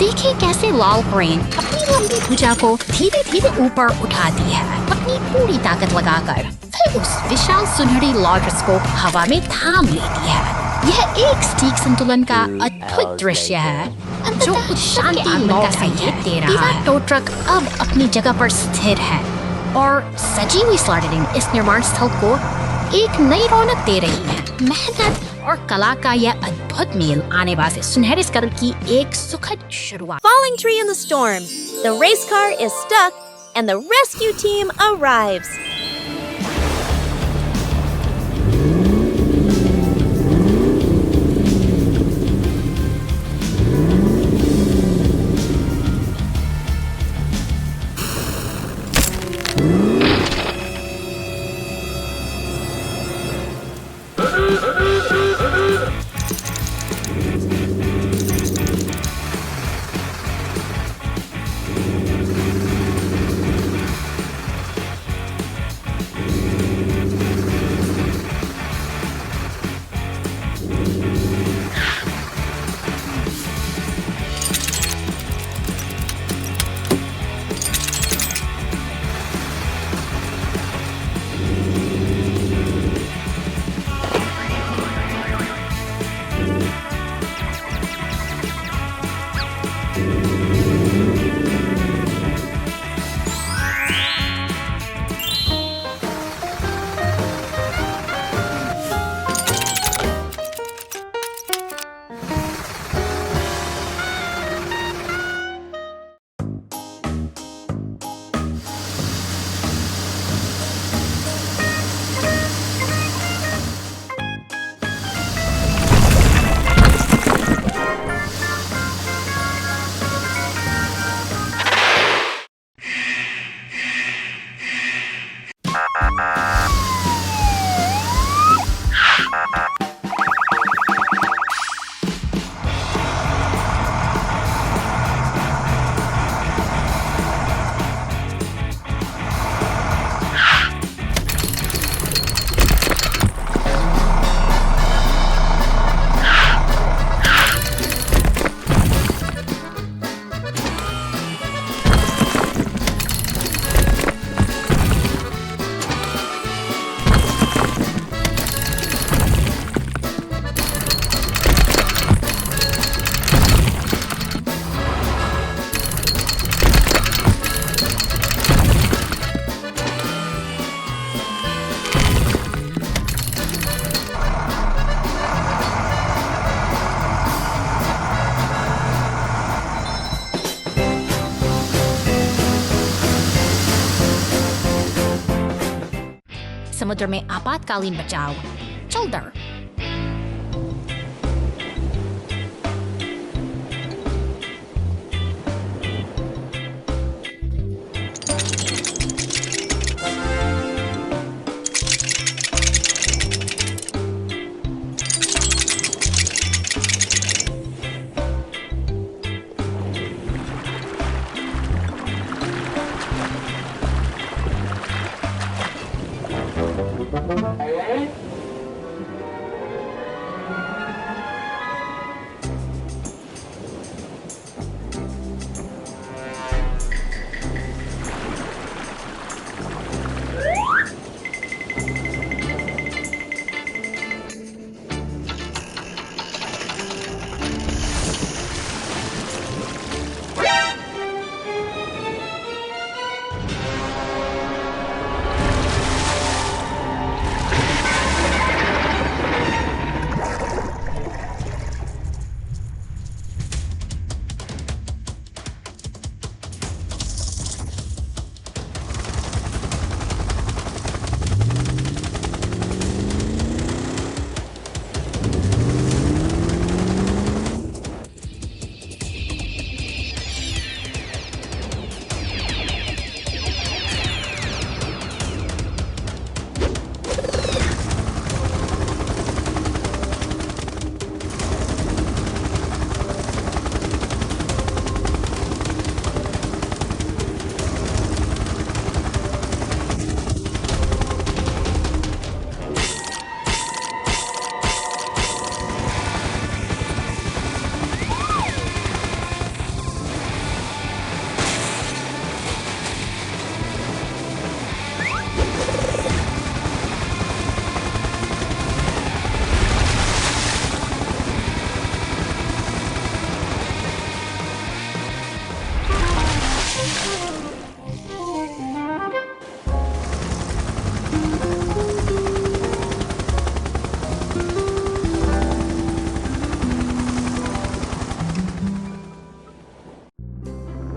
देखिए कैसे लाल क्रेन अपनी लंबी भुजा को धीरे धीरे ऊपर उठाती है, अपनी पूरी ताकत लगाकर फिर उस विशाल सुनहरी लॉजर्स को हवा में थाम लेती है। यह एक सटीक संतुलन का अद्भुत दृश्य है जो शांति का संकेत दे रहा है। टो ट्रक अब अपनी जगह पर स्थिर है और सजी हुई स्लाइडिंग इस निर्माण स्थल को एक नई रौनक दे रही है। मेहनत और कला का यह अद्भुत मेल आने वाले सुनहरे स्कल की एक सुखद शुरुआत। Falling tree in the storm. The race car is stuck and the rescue team arrives. समुद्र में आपातकालीन बचाव। चल दर।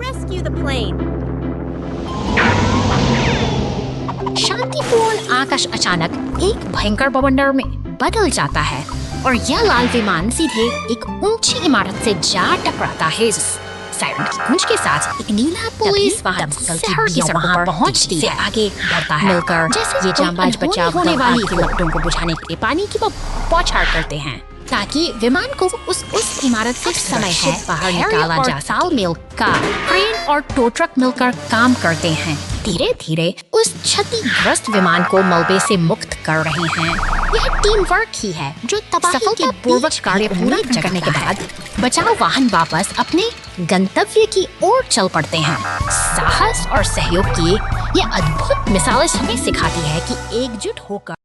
Rescue the plane. शांतिपूर्ण आकाश अचानक एक भयंकर बवंडर में बदल जाता है और यह लाल विमान सीधे एक ऊंची इमारत से जा टकराता है। सायरन की गूंज के साथ एक नीला पुलिस वाहन शहर की सड़कों पर पहुंचती है, आगे बढ़ता है मिलकर जैसे ये जांबाज बचाव होने वाली लपटों को बुझाने के लिए पानी की बौछार करते हैं ताकि विमान को उस इमारत से समय है बाहर निकाला जा सके। मिलकर क्रेन और टो ट्रक मिलकर काम करते हैं, धीरे धीरे उस क्षतिग्रस्त विमान को मलबे से मुक्त कर रहे हैं। यह टीम वर्क ही है जो सफलतापूर्वक कार्य पूरा करने के बाद बचाव वाहन वापस अपने गंतव्य की ओर चल पड़ते हैं। साहस और सहयोग की ये अद्भुत मिसाल हमें सिखाती है कि एकजुट होकर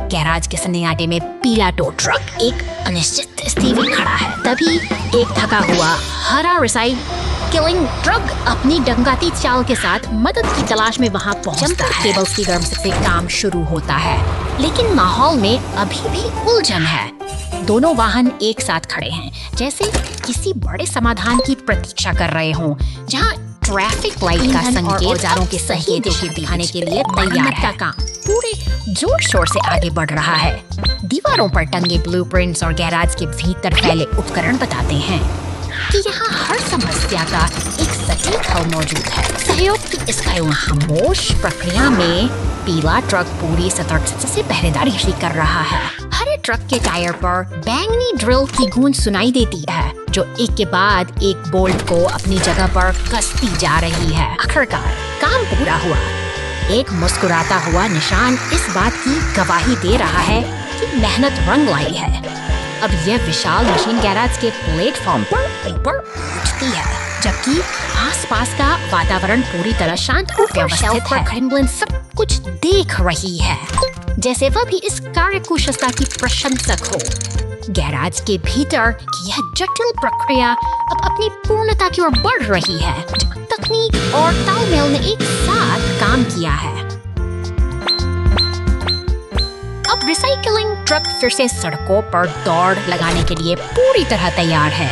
गैराज के सन्नाटे में पीला टो ट्रक एक अनिश्चित स्थिति में खड़ा है। तभी एक थका हुआ हरा रिसाइक्लिंग ट्रक अपनी डंगाती चाल के साथ मदद की तलाश में वहां पहुंचता है। केबल्स की गर्म से काम शुरू होता है, लेकिन माहौल में अभी भी उलझन है। दोनों वाहन एक साथ खड़े हैं, जैसे किसी बड़े समाधान की प्रतीक्षा कर रहे हों, जहां ट्रैफिक लाइट का संकेत औजारों के सही दिशा दिखाने के लिए तैयार है। काम पूरे जोर शोर से आगे बढ़ रहा है। दीवारों पर टंगे ब्लूप्रिंट्स और गैराज के भीतर फैले उपकरण बताते हैं कि यहाँ हर समस्या का एक सटीक हल मौजूद है। सहयोग की इस खामोश प्रक्रिया में पीला ट्रक पूरी सतर्कता से पहरेदारी कर रहा है। हरे ट्रक के टायर पर बैंगनी ड्रिल की गूंज सुनाई देती है, जो एक के बाद एक बोल्ट को अपनी जगह पर कसती जा रही है। आखिरकार काम पूरा हुआ। एक मुस्कुराता हुआ निशान इस बात की गवाही दे रहा है कि मेहनत रंग लाई है। अब यह विशाल मशीन गैराज के प्लेटफॉर्म पर ऊपर उठती है, जबकि आसपास का वातावरण पूरी तरह शांत और व्यवस्थित है। क्रेमलिन सब कुछ देख रही है, जैसे वह भी इस कार्यकुशलता की प्रशंसक हो। गैराज के भीतर की यह जटिल प्रक्रिया अब अपनी पूर्णता की ओर बढ़ रही है, जहाँ तकनीक और तालमेल ने एक साथ काम किया है। अब रिसाइकलिंग ट्रक फिर से सड़कों पर दौड़ लगाने के लिए पूरी तरह तैयार है।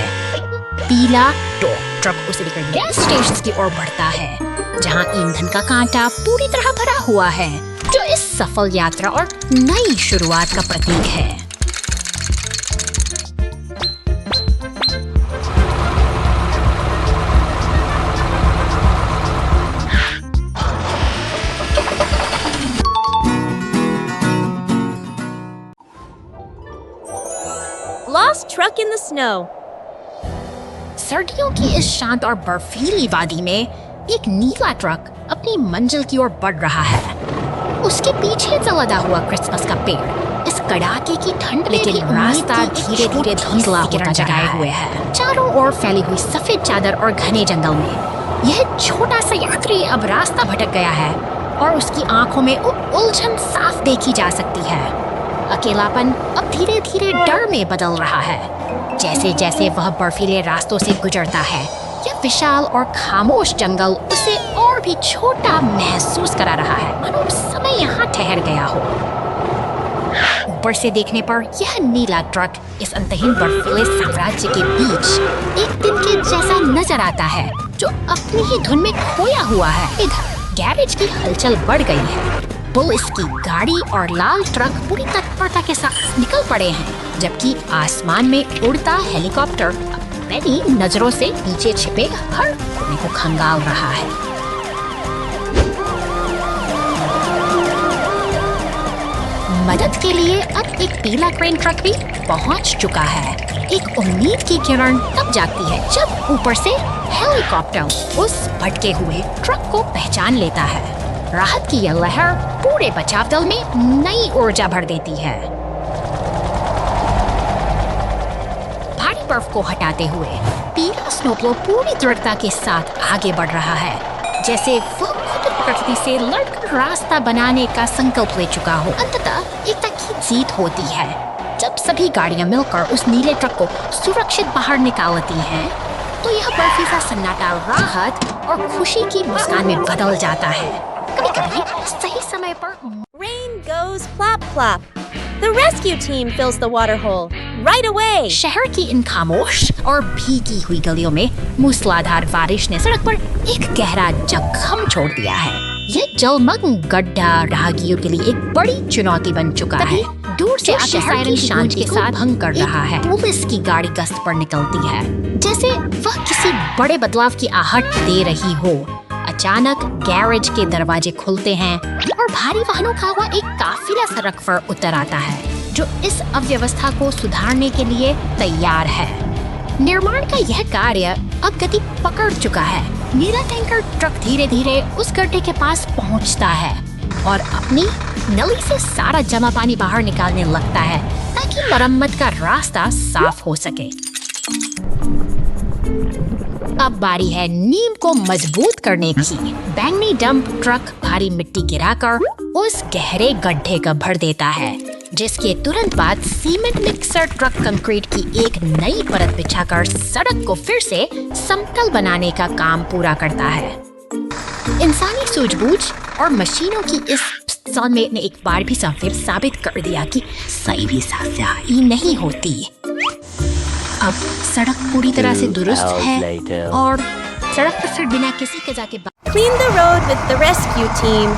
पीला टो ट्रक उसे लेकर गैस स्टेशन की ओर बढ़ता है, जहां ईंधन का कांटा पूरी तरह भरा हुआ है, जो इस सफल यात्रा और नई शुरुआत का प्रतीक है। Lost truck in the snow. सर्दियों की इस शांत और बर्फीली वादी में एक नीला ट्रक अपनी मंजिल की ओर बढ़ रहा है। उसके पीछे जलता हुआ क्रिसमस का पेड़ इस कड़ाके की ठंड लेकिन रास्ता धीरे धीरे धुंधला होता जगाए हुए है। चारों ओर फैली हुई सफेद चादर और घने जंगल में यह छोटा सा यात्री अब रास्ता भटक गया है और उसकी आंखों में उलझन साफ देखी जा सकती है। अकेलापन अब धीरे धीरे डर में बदल रहा है। जैसे जैसे वह बर्फीले रास्तों से गुजरता है, यह विशाल और खामोश जंगल उसे और भी छोटा महसूस करा रहा है, मानो समय यहाँ ठहर गया हो। ऊपर से देखने पर यह नीला ट्रक इस अंतहीन बर्फीले साम्राज्य के बीच एक दिन के जैसा नजर आता है, जो अपनी ही धुन में खोया हुआ है। इधर गैरेज की हलचल बढ़ गई है। पुलिस की गाड़ी और लाल ट्रक पूरी तत्परता के साथ निकल पड़े हैं, जबकि आसमान में उड़ता हेलीकॉप्टर अपनी नजरों से नीचे छिपे हर कोने को खंगाल रहा है। मदद के लिए अब एक पीला क्रेन ट्रक भी पहुंच चुका है। एक उम्मीद की किरण तब जागती है जब ऊपर से हेलीकॉप्टर उस भटके हुए ट्रक को पहचान लेता है। राहत की यह लहर पूरे बचाव दल में नई ऊर्जा भर देती है। भारी बर्फ को हटाते हुए पीला स्नोप्लो पूरी दृढ़ता के साथ आगे बढ़ रहा है, जैसे वह खुद प्रकृति से लड़कर रास्ता बनाने का संकल्प ले चुका हो। अंततः एकता की जीत होती है जब सभी गाड़ियां मिलकर उस नीले ट्रक को सुरक्षित बाहर निकालती हैं, तो यह बर्फी सा सन्नाटा राहत और खुशी की मुस्कान में बदल जाता है। कभी-कभी सही समय पर Rain goes plop plop. The rescue team fills the water hole right away. शहर की इन खामोश और भीगी हुई गलियों में मूसलाधार बारिश ने सड़क पर एक गहरा जख्म छोड़ दिया है। यह जलमग्न गड्ढा राहगीरों के लिए एक बड़ी चुनौती बन चुका है। दूर से शहर की शांति के साथ भंग कर रहा है। पुलिस की गाड़ी गश्त पर निकलती है, जैसे वह किसी बड़े बदलाव की आहट दे रही हो। अचानक गैरेज के दरवाजे खुलते हैं और भारी वाहनों का हुआ एक काफिला सड़क पर उतर आता है, जो इस अव्यवस्था को सुधारने के लिए तैयार है। निर्माण का यह कार्य अब गति पकड़ चुका है। नीला टैंकर ट्रक धीरे धीरे उस गड्ढे के पास पहुंचता है और अपनी नली से सारा जमा पानी बाहर निकालने लगता है, ताकि मरम्मत का रास्ता साफ हो सके। अब बारी है नींव को मजबूत करने की। बैंगनी डंप ट्रक भारी मिट्टी गिराकर उस गहरे गड्ढे का भर देता है, जिसके तुरंत बाद सीमेंट मिक्सर ट्रक कंक्रीट की एक नई परत बिछाकर सड़क को फिर से समतल बनाने का काम पूरा करता है। इंसानी सूझबूझ और मशीनों की इस सौंदर्य ने एक बार भी साबित कर दिया कि सही भी सफाई नहीं होती। अब सड़क पूरी तरह से दुरुस्त है और सड़क पर फिर बिना किसी कजा के Clean the road with the rescue team.